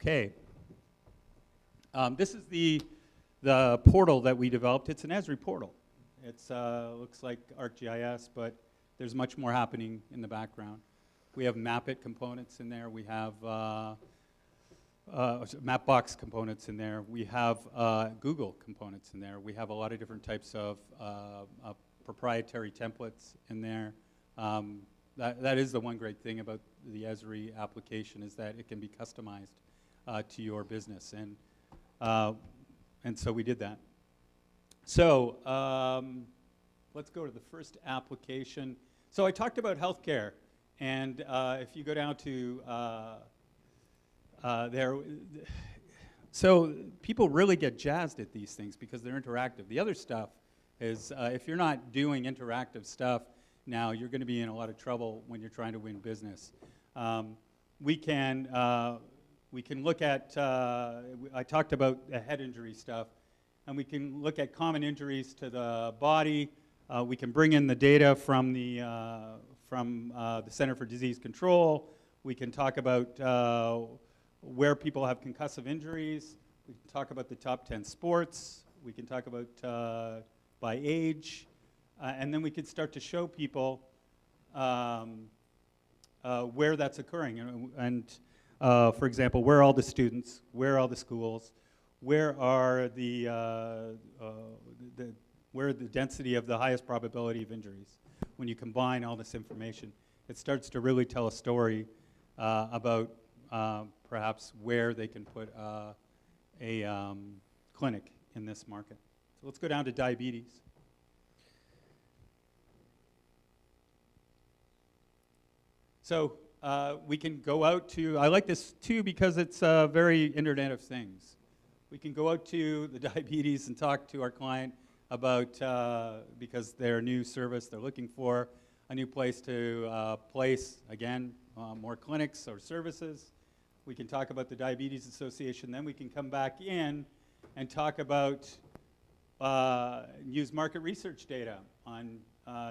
Okay. This is the portal that we developed. It's an Esri portal. It looks like ArcGIS, but there's much more happening in the background. We have Mapit components in there. We have Mapbox components in there. We have Google components in there. We have a lot of different types of proprietary templates in there. That is the one great thing about the Esri application, is that it can be customized to your business, and so we did that. So let's go to the first application. So I talked about healthcare, and if you go down to there, so people really get jazzed at these things because they're interactive. The other stuff is if you're not doing interactive stuff now, you're going to be in a lot of trouble when you're trying to win business. We can look at, I talked about the head injury stuff, and we can look at common injuries to the body. We can bring in the data from the Center for Disease Control. We can talk about where people have concussive injuries. We can talk about the top 10 sports. We can talk about by age. And then we can start to show people where that's occurring. And for example, where are all the students? Where are all the schools? Where are where the density of the highest probability of injuries? When you combine all this information, it starts to really tell a story about perhaps where they can put a clinic in this market. So let's go down to diabetes. So we can go out to, I like this too because it's very Internet of Things. We can go out to the diabetes and talk to our client about, because they're a new service, they're looking for a new place to place, again, more clinics or services. We can talk about the Diabetes Association. Then we can come back in and talk about, use market research data on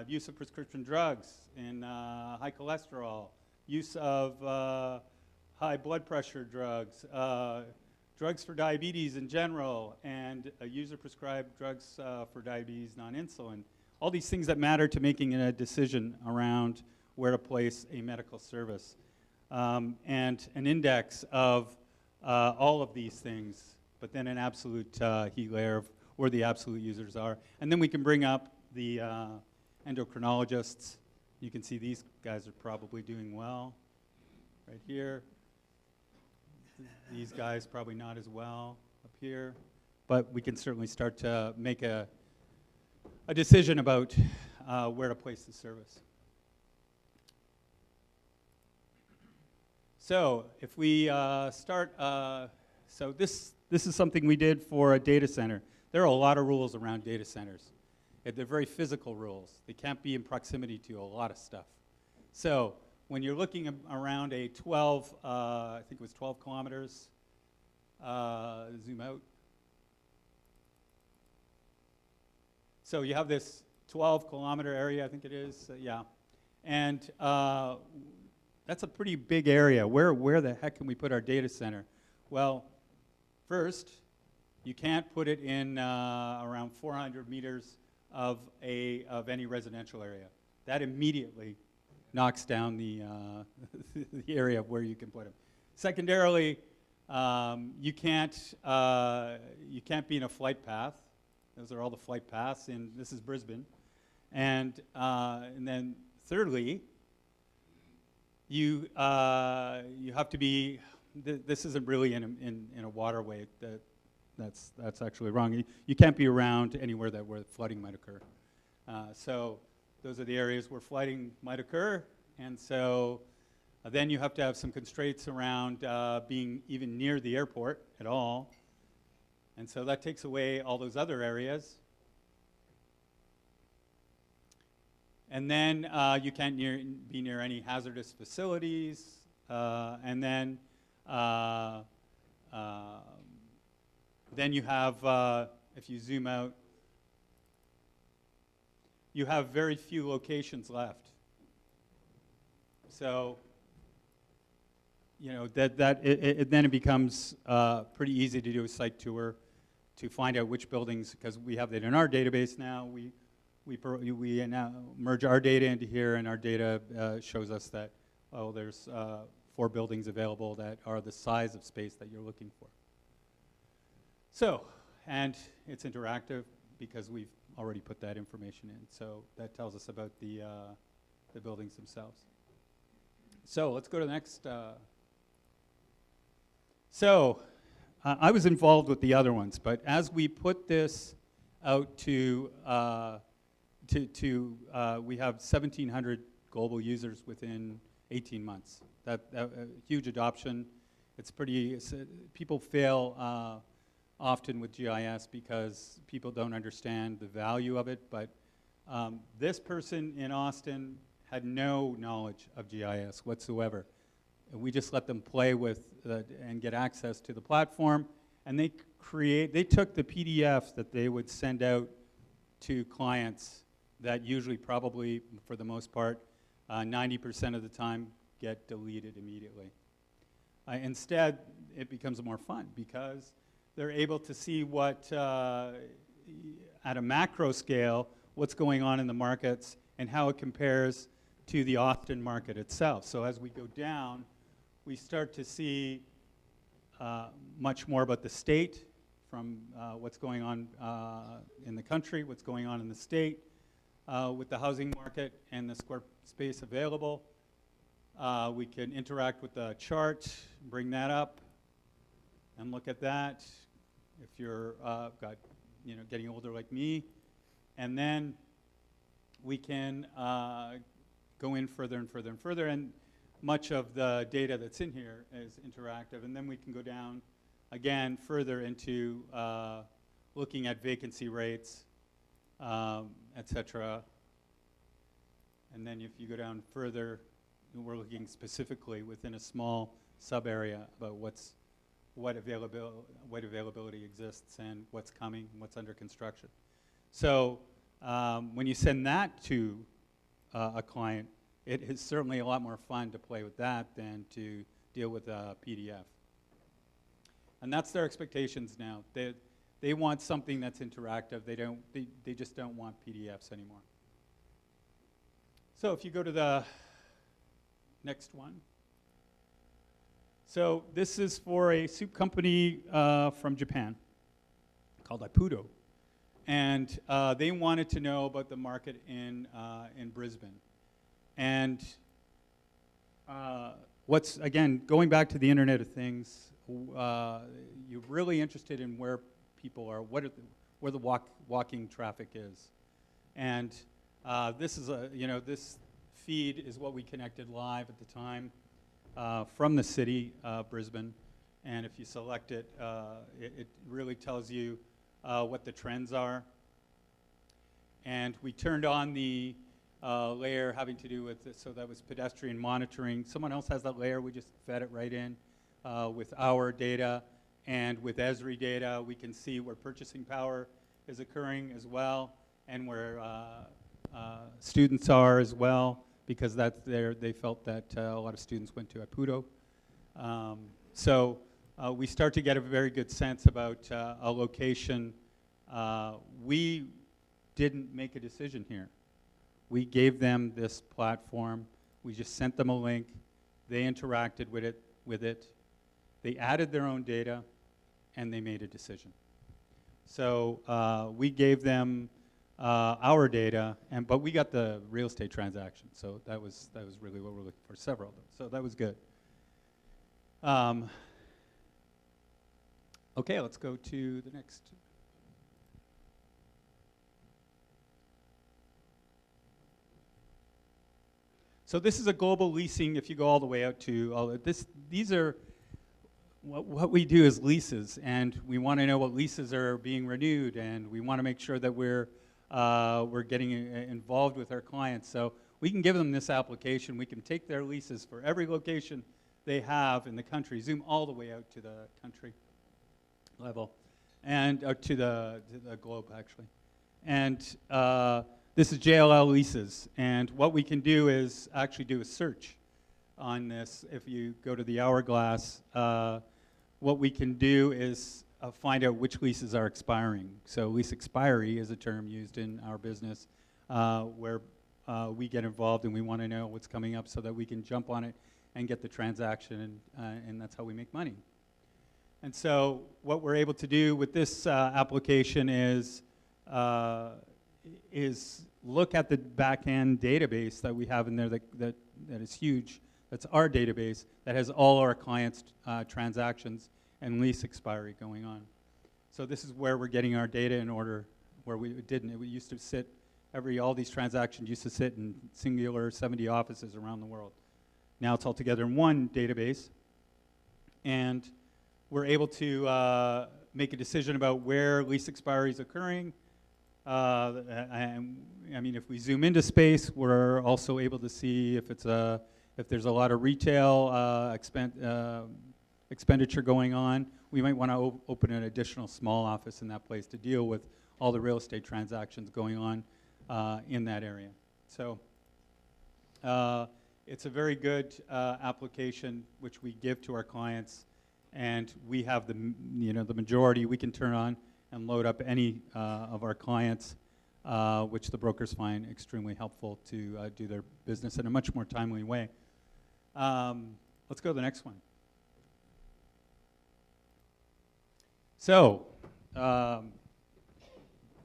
use of prescription drugs in high cholesterol, use of high blood pressure drugs, drugs for diabetes in general, and user-prescribed drugs for diabetes non-insulin. All these things that matter to making a decision around where to place a medical service. And an index of all of these things, but then an absolute heat layer of where the absolute users are. And then we can bring up the endocrinologists. You can see these guys are probably doing well right here. These guys probably not as well up here. But we can certainly start to make a decision about where to place the service. So if we start, so this is something we did for a data center. There are a lot of rules around data centers. They're very physical rules. They can't be in proximity to a lot of stuff. So when you're looking around a 12, I think it was 12 kilometers, zoom out. So you have this 12-kilometer area, I think it is, yeah. And that's a pretty big area. Where the heck can we put our data center? Well, first, you can't put it in around 400 meters of any residential area. That immediately knocks down the the area of where you can put them. Secondarily, you can't be in a flight path. Those are all the flight paths, and this is Brisbane. And then thirdly, you have to be. This isn't really in a waterway. That's actually wrong. You can't be around anywhere where flooding might occur. So those are the areas where flooding might occur, and so then you have to have some constraints around being even near the airport at all, and so that takes away all those other areas. And then you can't be near any hazardous facilities, and then you have, if you zoom out, you have very few locations left. So then it becomes pretty easy to do a site tour to find out which buildings, because we have that in our database now. We now merge our data into here, and our data shows us that, oh, there's 4 buildings available that are the size of space that you're looking for. So, and it's interactive because we've already put that information in. So that tells us about the buildings themselves. So let's go to the next. I was involved with the other ones, but as we put this out to we have 1,700 global users within 18 months. That huge adoption. It's pretty. People fail often with GIS because people don't understand the value of it. But this person in Austin had no knowledge of GIS whatsoever. And we just let them play with and get access to the platform, and they took the PDFs that they would send out to clients that usually, probably for the most part, 90% of the time get deleted immediately. Instead, it becomes more fun because they're able to see what, at a macro scale, what's going on in the markets and how it compares to the Austin market itself. So as we go down, we start to see much more about the state, from what's going on in the country, what's going on in the state, with the housing market and the square space available. We can interact with the chart, bring that up, and look at that. If you're getting older like me, and then we can go in further and further and further, and much of the data that's in here is interactive, and then we can go down again further into looking at vacancy rates, etc. And then if you go down further, we're looking specifically within a small sub-area about what availability exists and what's coming and what's under construction. So when you send that to a client, it is certainly a lot more fun to play with that than to deal with a PDF. And that's their expectations now. They want something that's interactive. They just don't want PDFs anymore. So if you go to the next one. So this is for a soup company from Japan called Ippudo. And they wanted to know about the market in Brisbane. And again, going back to the Internet of Things, you're really interested in where people are, where the walking traffic is. And this is this feed is what we connected live at the time from the city, Brisbane. And if you select it, it really tells you what the trends are. And we turned on the layer having to do with this, so that was pedestrian monitoring. Someone else has that layer. We just fed it right in with our data, and with Esri data, we can see where purchasing power is occurring as well, and where students are as well, because that's they felt that a lot of students went to Ippudo. So we start to get a very good sense about a location. We didn't make a decision here. We gave them this platform. We just sent them a link. They interacted with it. They added their own data, and they made a decision. So we gave them our data, but we got the real estate transaction. So that was really what we're looking for, several of them. So that was good. Okay, let's go to the next. So this is a global leasing. If you go all the way out to all of this, these are what we do is leases, and we want to know what leases are being renewed, and we want to make sure that we're getting involved with our clients. So we can give them this application. We can take their leases for every location they have in the country, zoom all the way out to the country level, and to the globe actually, and. This is JLL leases, and what we can do is actually do a search on this. If you go to the hourglass, what we can do is find out which leases are expiring. So lease expiry is a term used in our business where we get involved and we want to know what's coming up so that we can jump on it and get the transaction, and that's how we make money. And so what we're able to do with this application is look at the back-end database that we have in there that is huge. That's our database that has all our clients' transactions and lease expiry going on. So this is where we're getting our data in order, where we didn't. It used to sit, all these transactions used to sit in singular 70 offices around the world. Now it's all together in one database, and we're able to make a decision about where lease expiry is occurring. I mean, if we zoom into space, we're also able to see if there's a lot of retail expenditure going on. We might want to open an additional small office in that place to deal with all the real estate transactions going on in that area. So it's a very good application which we give to our clients, and we have the majority we can turn on and load up any of our clients, which the brokers find extremely helpful to do their business in a much more timely way. Let's go to the next one. So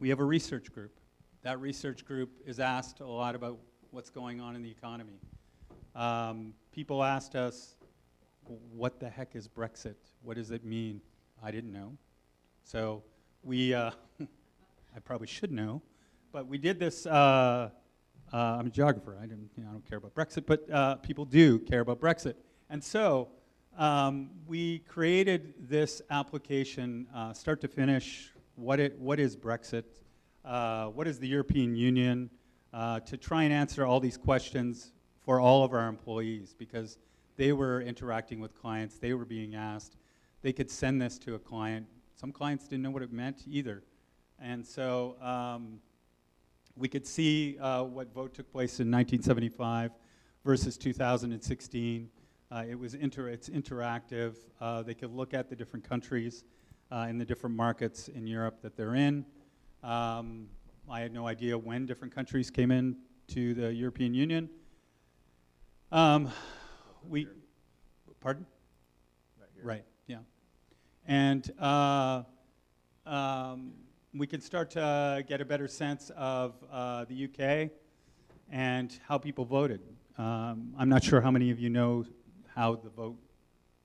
we have a research group. That research group is asked a lot about what's going on in the economy. People asked us, what the heck is Brexit? What does it mean? I didn't know. So we, I probably should know, but we did this, I'm a geographer, I don't care about Brexit, but people do care about Brexit. And so we created this application, start to finish, what is Brexit, what is the European Union, to try and answer all these questions for all of our employees, because they were interacting with clients, they were being asked, they could send this to a client. Some clients didn't know what it meant either. And so we could see what vote took place in 1975 versus 2016. It's interactive. They could look at the different countries in the different markets in Europe that they're in. I had no idea when different countries came in to the European Union. Pardon? Right, yeah. And we can start to get a better sense of the UK and how people voted. I'm not sure how many of you know how the vote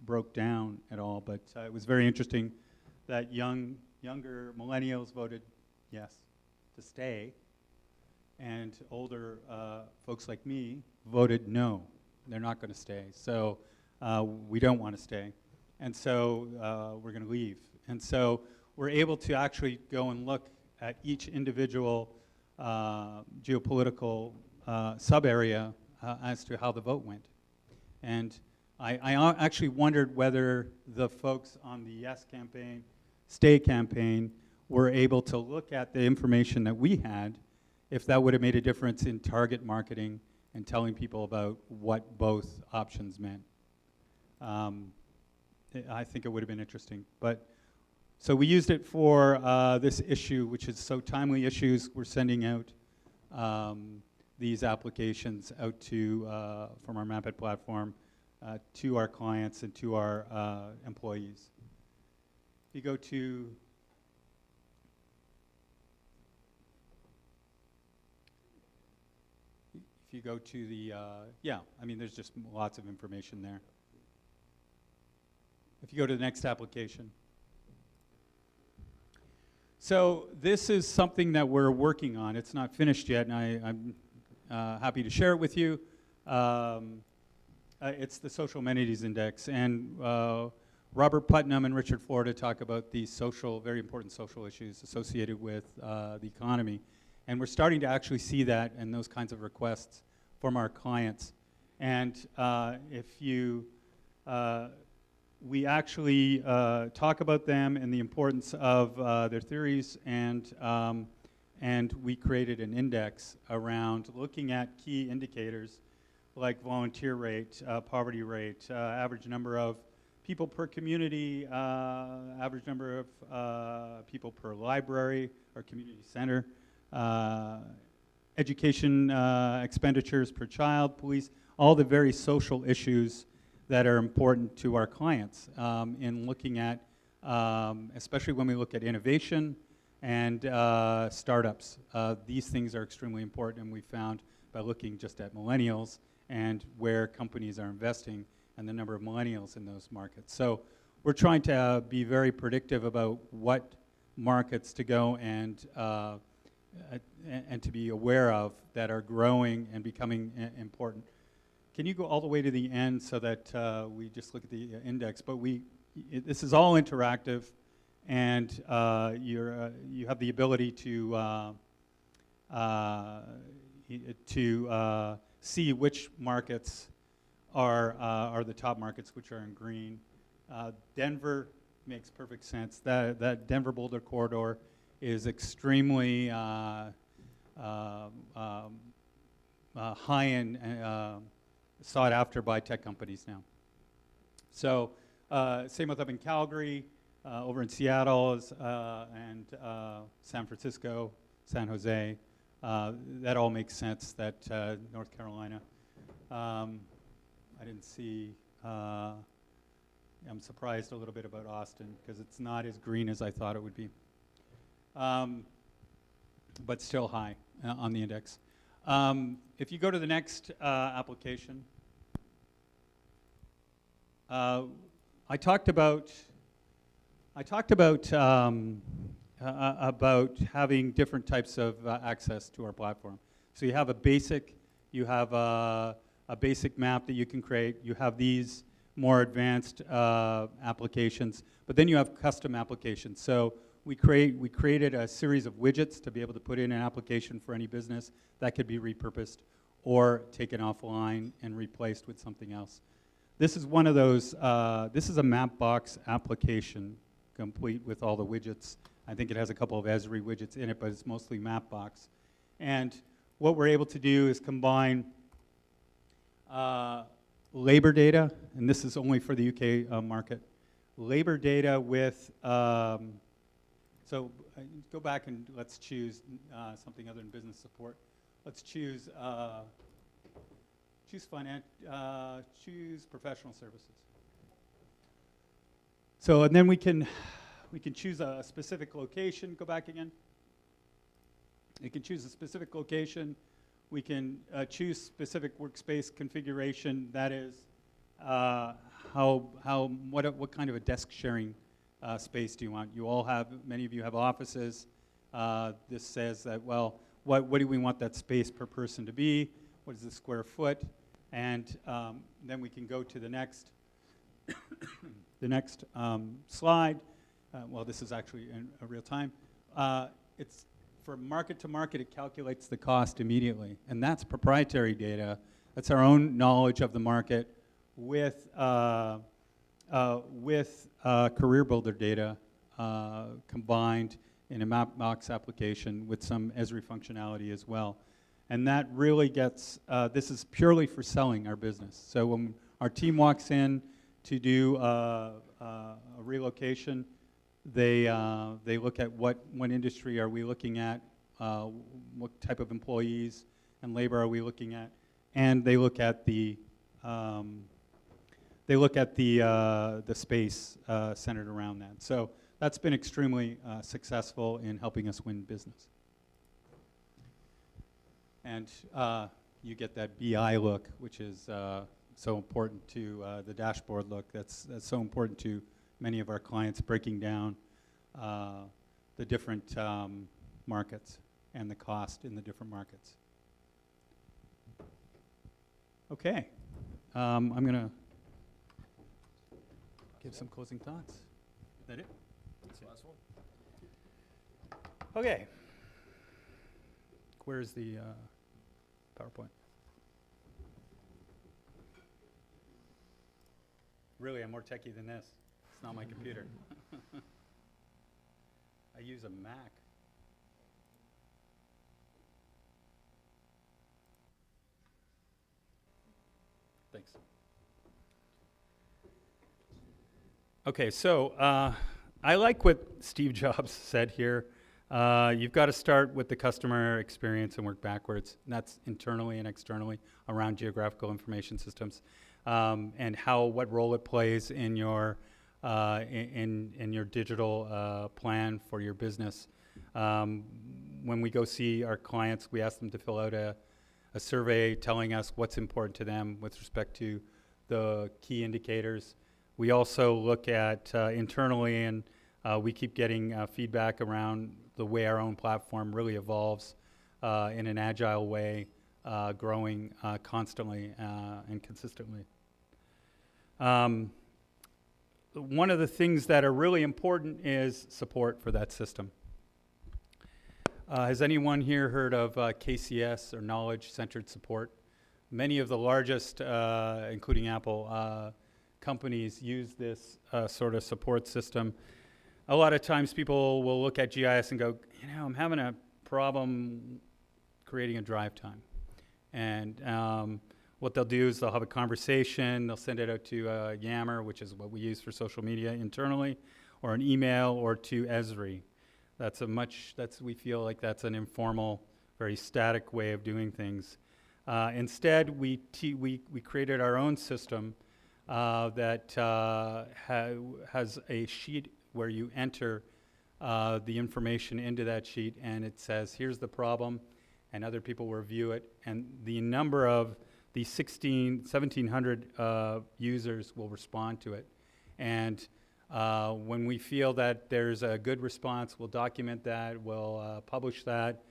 broke down at all, but it was very interesting that younger millennials voted yes to stay, and older folks like me voted no, they're not going to stay. So we don't want to stay, and so we're going to leave. And so we're able to actually go and look at each individual geopolitical sub-area as to how the vote went. And I actually wondered whether the folks on the Yes campaign, Stay campaign, were able to look at the information that we had, if that would have made a difference in target marketing and telling people about what both options meant. I think it would have been interesting. But so we used it for this issue, which is so timely issues. We're sending out these applications out to from our Mapit platform to our clients and to our employees. If you go to the, yeah, I mean, there's just lots of information there. If you go to the next application. So this is something that we're working on. It's not finished yet, and I'm happy to share it with you. It's the Social Amenities Index, and Robert Putnam and Richard Florida talk about these very important social issues associated with the economy. And we're starting to actually see that and those kinds of requests from our clients. And we actually talk about them and the importance of their theories, and we created an index around looking at key indicators like volunteer rate, poverty rate, average number of people per community, average number of people per library or community center, education expenditures per child, police, all the very social issues that are important to our clients in looking at, especially when we look at innovation and startups. These things are extremely important, and we found by looking just at millennials and where companies are investing and the number of millennials in those markets. So we're trying to be very predictive about what markets to go and to be aware of that are growing and becoming important. Can you go all the way to the end so that we just look at the index? But this is all interactive, and you have the ability to see which markets are the top markets, which are in green. Denver makes perfect sense. That Denver-Boulder corridor is extremely high and sought after by tech companies now. So same with up in Calgary, over in Seattle, and San Francisco, San Jose. That all makes sense. That North Carolina. I didn't see. I'm surprised a little bit about Austin because it's not as green as I thought it would be, but still high on the index. If you go to the next application, I talked about having different types of access to our platform. So you have a basic map that you can create. You have these more advanced applications, but then you have custom applications. So we created a series of widgets to be able to put in an application for any business that could be repurposed or taken offline and replaced with something else. This is one of those. This is a Mapbox application, complete with all the widgets. I think it has a couple of Esri widgets in it, but it's mostly Mapbox. And what we're able to do is combine labor data, and this is only for the UK market. Labor data with, so go back and let's choose something other than business support. Let's choose choose professional services. So and then we can choose a specific location. Go back again. You can choose a specific location. We can choose specific workspace configuration. That is, what kind of a desk sharing space do you want? Many of you have offices. This says that, well, what do we want that space per person to be? What is the square foot? And then we can go to the next, slide. Well, this is actually in real time. It's for market to market, it calculates the cost immediately. And that's proprietary data. That's our own knowledge of the market with Career Builder data combined in a Mapbox application with some Esri functionality as well. And that really gets, this is purely for selling our business. So when our team walks in to do a relocation, they look at what industry are we looking at, what type of employees and labor are we looking at, and they look at the space centered around that. So that's been extremely successful in helping us win business. And you get that BI look, which is so important to the dashboard look. That's so important to many of our clients, breaking down the different markets and the cost in the different markets. Okay, I'm going to give some closing thoughts. Is that it? That's the last one. Okay. Where's the PowerPoint? Really, I'm more techie than this. It's not my computer. I use a Mac. Thanks. Okay, so I like what Steve Jobs said here. You've got to start with the customer experience and work backwards. And that's internally and externally around geographical information systems, and what role it plays in your in your digital plan for your business. When we go see our clients, we ask them to fill out a survey telling us what's important to them with respect to the key indicators. We also look at internally, and we keep getting feedback around the way our own platform really evolves in an agile way, growing constantly and consistently. One of the things that are really important is support for that system. Has anyone here heard of KCS, or Knowledge-Centered Support? Many of the largest, including Apple, companies use this sort of support system. A lot of times people will look at GIS and go, I'm having a problem creating a drive time. And what they'll do is they'll have a conversation, they'll send it out to Yammer, which is what we use for social media internally, or an email, or to Esri. We feel like that's an informal, very static way of doing things. Instead, we created our own system that has a sheet where you enter the information into that sheet, and it says, here's the problem, and other people review it. And the number of the 1,700 users will respond to it. And when we feel that there's a good response, we'll document that, we'll publish that.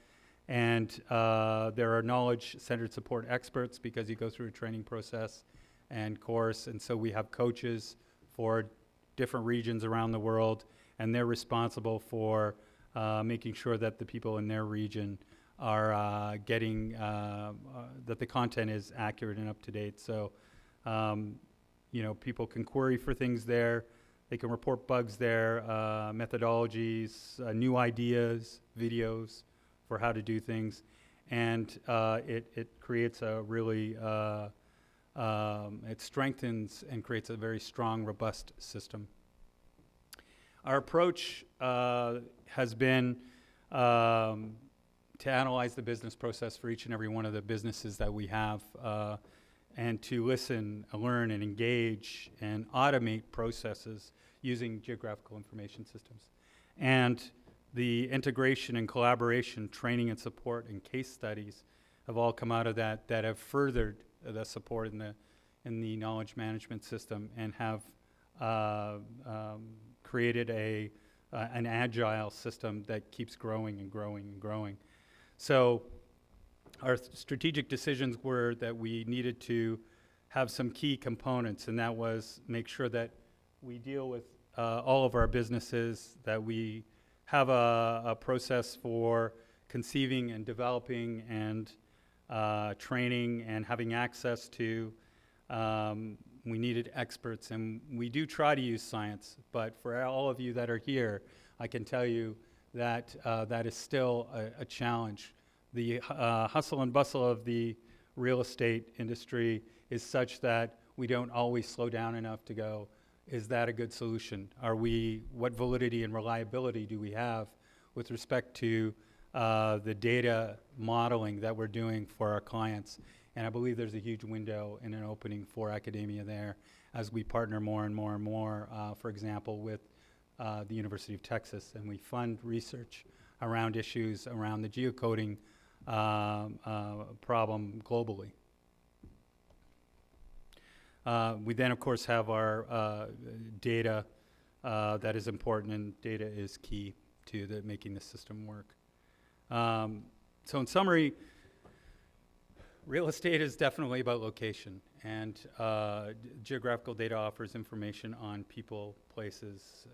And there are knowledge-centered support experts, because you go through a training process and course, and so we have coaches for different regions around the world, and they're responsible for making sure that the people in their region are getting, that the content is accurate and up to date. So, people can query for things there, they can report bugs there, methodologies, new ideas, videos for how to do things, and it creates a really it strengthens and creates a very strong, robust system. Our approach has been to analyze the business process for each and every one of the businesses that we have, and to listen, learn, and engage, and automate processes using geographical information systems. And the integration and collaboration, training and support, and case studies have all come out of that have furthered the support in the knowledge management system, and have created an agile system that keeps growing and growing and growing. So our strategic decisions were that we needed to have some key components, and that was make sure that we deal with all of our businesses, that we have a process for conceiving and developing and training and having access to. We needed experts, and we do try to use science, but for all of you that are here, I can tell you that that is still a challenge. The hustle and bustle of the real estate industry is such that we don't always slow down enough to go, is that a good solution? What validity and reliability do we have with respect to the data modeling that we're doing for our clients? And I believe there's a huge window and an opening for academia there as we partner more and more and more, for example, with the University of Texas, and we fund research around issues around the geocoding problem globally. We then, of course, have our data that is important, and data is key to making the system work. So in summary, real estate is definitely about location, and geographical data offers information on people, places,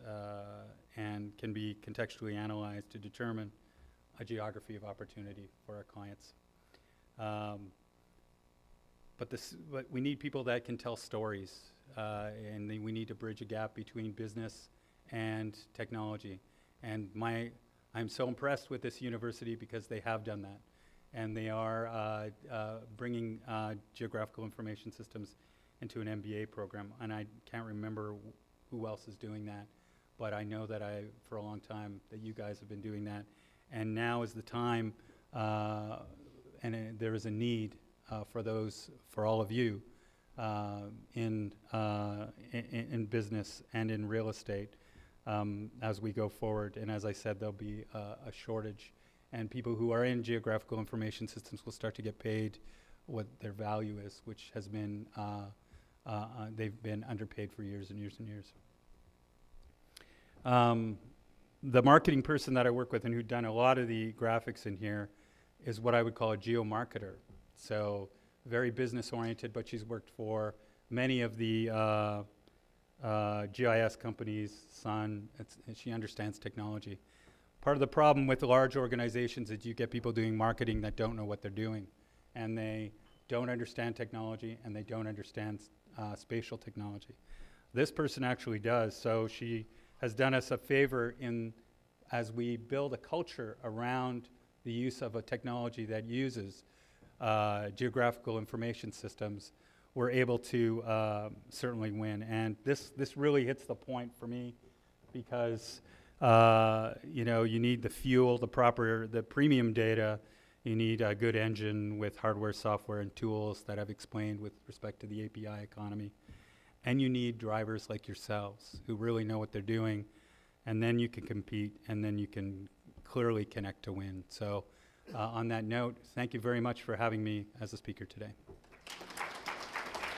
and can be contextually analyzed to determine a geography of opportunity for our clients. But we need people that can tell stories, and we need to bridge a gap between business and technology. And I'm so impressed with this university because they have done that. And they are bringing geographical information systems into an MBA program. And I can't remember who else is doing that, but I know that for a long time, that you guys have been doing that. And now is the time, there is a need for all of you in business and in real estate as we go forward. And as I said, there'll be a shortage, and people who are in geographical information systems will start to get paid what their value is, which has been, they've been underpaid for years and years and years. The marketing person that I work with and who'd done a lot of the graphics in here is what I would call a geo-marketer. So very business-oriented, but she's worked for many of the GIS companies, Sun. She understands technology. Part of the problem with large organizations is you get people doing marketing that don't know what they're doing, and they don't understand technology, and they don't understand spatial technology. This person actually does, so she has done us a favor as we build a culture around the use of a technology that uses geographical information systems. We're able to certainly win. And this really hits the point for me because you need the fuel, the premium data. You need a good engine with hardware, software, and tools that I've explained with respect to the API economy. And you need drivers like yourselves who really know what they're doing, and then you can compete, and then you can clearly connect to win. So on that note, thank you very much for having me as a speaker today.